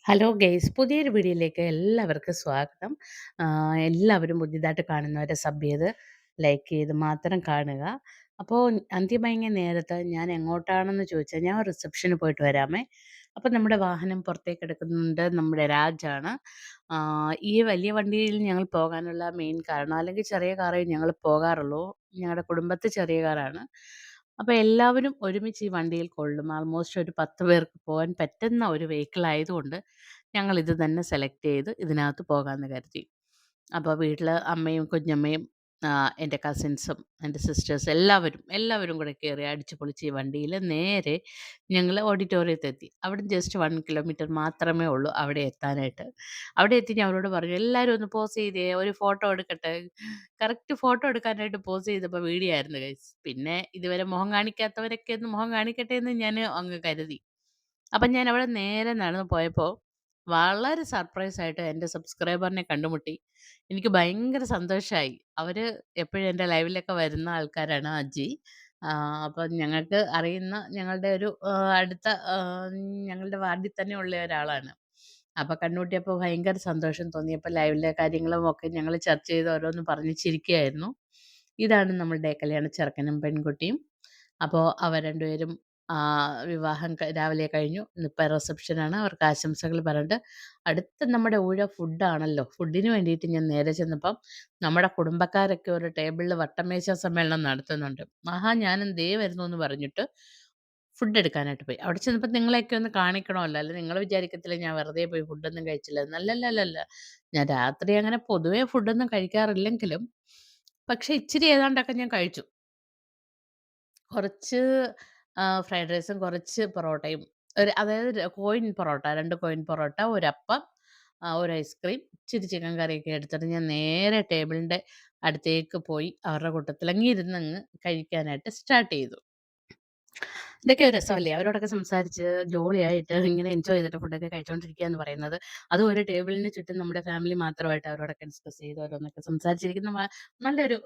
Hello guys, പുതിയൊരു വീഡിയോയിലേക്ക് എല്ലാവർക്കും സ്വാഗതം. എല്ലാവരും പുതിയതായിട്ട് കാണുന്നവരെ സബ് ചെയ്ത് ലൈക്ക് ചെയ്ത് മാത്രം കാണുക. അപ്പോൾ അന്തിമയങ്ങിയ നേരത്ത് ഞാൻ എങ്ങോട്ടാണെന്ന് ചോദിച്ചാൽ ഞാൻ റിസപ്ഷന് പോയിട്ട് വരാമേ. അപ്പോൾ നമ്മുടെ വാഹനം പുറത്തേക്ക് എടുക്കുന്നുണ്ട്, നമ്മുടെ രാജാണ്. ഈ വലിയ വണ്ടിയിൽ ഞങ്ങൾ പോകാനുള്ള മെയിൻ കാരണം, അല്ലെങ്കിൽ ചെറിയ കാറിൽ ഞങ്ങൾ പോകാറുള്ളൂ. ഞങ്ങളുടെ കുടുംബത്തിൽ ചെറിയ കാറാണ്. അപ്പോൾ എല്ലാവരും ഒരുമിച്ച് ഈ വണ്ടിയിൽ കൊള്ളും. ആൾമോസ്റ്റ് ഒരു 10 പേർക്ക് പോകാൻ പറ്റുന്ന ഒരു വെഹിക്കിൾ ആയതുകൊണ്ട് ഞങ്ങളിത് തന്നെ സെലക്ട് ചെയ്ത് ഇതിനകത്ത് പോകാമെന്ന് കരുതി. അപ്പോൾ വീട്ടിൽ അമ്മയും കുഞ്ഞമ്മയും എൻ്റെ കസിൻസും എൻ്റെ സിസ്റ്റേഴ്സ് എല്ലാവരും കൂടെ കയറി അടിച്ച് പൊളിച്ച് ഈ വണ്ടിയിൽ നേരെ ഞങ്ങൾ ഓഡിറ്റോറിയത്തിലെത്തി. അവിടുന്ന് ജസ്റ്റ് 1 കിലോമീറ്റർ മാത്രമേ ഉള്ളൂ അവിടെ എത്താനായിട്ട്. അവിടെ എത്തി ഞാൻ അവരോട് പറഞ്ഞു, "എല്ലാവരും ഒന്ന് പോസ് ചെയ്തേ, ഒരു ഫോട്ടോ എടുക്കട്ടെ." കറക്റ്റ് ഫോട്ടോ എടുക്കാനായിട്ട് പോസ് ചെയ്തപ്പോൾ വീഡിയോ ആയിരുന്നു ഗൈസ്. പിന്നെ ഇതുവരെ മുഖം കാണിക്കാത്തവരൊക്കെ ഒന്ന് മുഖം കാണിക്കട്ടെ എന്ന് ഞാൻ അങ്ങ് കരുതി. അപ്പം ഞാൻ അവിടെ നേരെ നടന്ന് പോയപ്പോൾ വളരെ സർപ്രൈസായിട്ട് എൻ്റെ സബ്സ്ക്രൈബറിനെ കണ്ടുമുട്ടി. എനിക്ക് ഭയങ്കര സന്തോഷമായി. അവര് എപ്പഴും എൻ്റെ ലൈവിലൊക്കെ വരുന്ന ആൾക്കാരാണ് അജി. അപ്പം ഞങ്ങൾക്ക് അറിയുന്ന ഞങ്ങളുടെ ഒരു അടുത്ത ഞങ്ങളുടെ വാർഡിൽ തന്നെ ഉള്ള ഒരാളാണ്. അപ്പം കണ്ടുമുട്ടിയപ്പോൾ ഭയങ്കര സന്തോഷം തോന്നി. അപ്പം ലൈവിലെ കാര്യങ്ങളും ഒക്കെ ഞങ്ങൾ ചർച്ച ചെയ്ത് ഓരോന്ന് പറഞ്ഞ് ചിരിക്കുകയായിരുന്നു. ഇതാണ് നമ്മളുടെ കല്യാണ ചെറുക്കനും പെൺകുട്ടിയും. അപ്പോൾ അവർ രണ്ടുപേരും വിവാഹം രാവിലെ കഴിഞ്ഞു. ഇന്നിപ്പോൾ റിസപ്ഷനാണ്. അവർക്ക് ആശംസകൾ പറഞ്ഞിട്ട് അടുത്ത നമ്മുടെ ഊഴ ഫുഡാണല്ലോ. ഫുഡിന് വേണ്ടിയിട്ട് ഞാൻ നേരെ ചെന്നപ്പം നമ്മുടെ കുടുംബക്കാരൊക്കെ ഒരു ടേബിളിൽ വട്ടമേശ സമ്മേളനം നടത്തുന്നുണ്ട്. ആഹാ, ഞാനും ദേ വരുന്നു എന്ന് പറഞ്ഞിട്ട് ഫുഡ് എടുക്കാനായിട്ട് പോയി. അവിടെ ചെന്നപ്പോൾ നിങ്ങളെയൊക്കെ ഒന്ന് കാണിക്കണമല്ലോ. അല്ല നിങ്ങൾ വിചാരിക്കത്തില്ലേ ഞാൻ വെറുതെ പോയി ഫുഡൊന്നും കഴിച്ചില്ലെന്ന്. അല്ലല്ലല്ലല്ല. ഞാൻ രാത്രി അങ്ങനെ പൊതുവേ ഫുഡൊന്നും കഴിക്കാറില്ലെങ്കിലും പക്ഷേ ഇച്ചിരി ഏതാണ്ടൊക്കെ ഞാൻ കഴിച്ചു. കുറച്ച് ഫ്രൈഡ് റൈസും, കുറച്ച് പൊറോട്ടയും, അതായത് കോയിൻ പൊറോട്ട, 2 കോയിൻ പൊറോട്ട, ഒരപ്പം, ഒരു ഐസ്ക്രീം, ഇച്ചിരി ചിക്കൻ കറിയൊക്കെ എടുത്തിട്ട് ഞാൻ നേരെ ടേബിളിൻ്റെ അടുത്തേക്ക് പോയി അവരുടെ കൂട്ടത്തിലങ്ങ് ഇരുന്നങ്ങ് കഴിക്കാനായിട്ട് സ്റ്റാർട്ട് ചെയ്തു. ഇതൊക്കെ ഒരു രസമല്ലേ? അവരോടൊക്കെ സംസാരിച്ച് ജോളിയായിട്ട് ഇങ്ങനെ എൻജോയ് ചെയ്തിട്ട് ഫുഡൊക്കെ കഴിച്ചോണ്ടിരിക്കുക എന്ന് പറയുന്നത്. അതും ഒരു ടേബിളിന് ചുറ്റും നമ്മുടെ ഫാമിലി മാത്രമായിട്ട് അവരോടൊക്കെ ഡിസ്കസ് ചെയ്ത് ഓരോന്നൊക്കെ സംസാരിച്ചിരിക്കുന്ന നല്ലൊരു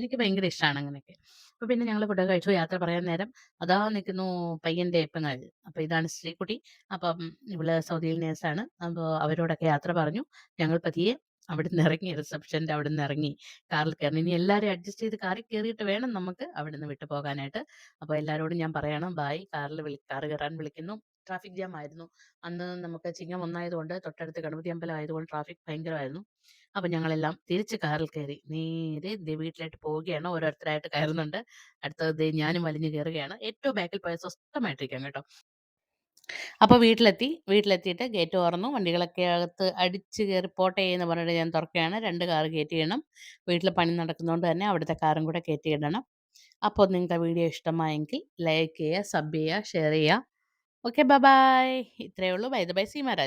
എനിക്ക് ഭയങ്കര ഇഷ്ടമാണ് അങ്ങനെയൊക്കെ. അപ്പൊ പിന്നെ ഞങ്ങൾ ഫുഡൊക്കെ കഴിച്ചു. യാത്ര പറയാൻ നേരം അതാ നിൽക്കുന്നു പയ്യന്റെ ഏപ്പങ്ങൾ. അപ്പൊ ഇതാണ് ശ്രീകുട്ടി. അപ്പം ഇവള് സൗദിയിൽ നേഴ്സാണ്. അപ്പോൾ അവരോടൊക്കെ യാത്ര പറഞ്ഞു. ഞങ്ങൾ പതിയെ അവിടുന്ന് ഇറങ്ങി, റിസപ്ഷന്റെ അവിടുന്ന് ഇറങ്ങി കാറിൽ കയറി. ഇനി എല്ലാവരെയും അഡ്ജസ്റ്റ് ചെയ്ത് കാറിൽ കയറിയിട്ട് വേണം നമുക്ക് അവിടുന്ന് വിട്ടു പോകാനായിട്ട്. അപ്പോൾ എല്ലാവരോടും ഞാൻ പറയണം ബായ്. കാറ് കയറാൻ വിളിക്കുന്നു. ട്രാഫിക് ജാം ആയിരുന്നു. അന്ന് നമുക്ക് ചിങ്ങം ഒന്നായതുകൊണ്ട് തൊട്ടടുത്ത് ഗണപതി അമ്പലം ആയതുകൊണ്ട് ട്രാഫിക് ഭയങ്കരമായിരുന്നു. അപ്പോൾ ഞങ്ങളെല്ലാം തിരിച്ച് കാറിൽ കയറി നേരെ ദേ വീട്ടിലായിട്ട് പോവുകയാണ്. ഓരോരുത്തരായിട്ട് കയറുന്നുണ്ട്. അടുത്തത് ദേ ഞാനും വലിഞ്ഞു കയറുകയാണ്. ഏറ്റവും ബാക്കിൽ പോയാൽ സ്വസ്ഥമായിട്ടിരിക്കാം കേട്ടോ. അപ്പോൾ വീട്ടിലെത്തിയിട്ട് ഗേറ്റ് തുറന്നു. വണ്ടികളൊക്കെ അകത്ത് അടിച്ച് കയറി പോട്ടെ എന്ന് പറഞ്ഞിട്ട് ഞാൻ തുറക്കുകയാണ്. 2 കാറ് കയറ്റിയിടണം. വീട്ടിൽ പണി നടക്കുന്നതുകൊണ്ട് തന്നെ അവിടുത്തെ കാറും കൂടെ കയറ്റിയിടണം. അപ്പോൾ നിങ്ങൾക്ക് വീഡിയോ ഇഷ്ടമായെങ്കിൽ ലൈക്ക് ചെയ്യുക, സബ് ചെയ്യുക, ഷെയർ ചെയ്യുക. Okay, bye bye. ഇത്രയേ ഉള്ളൂ. Bye the bye, Seemaraj.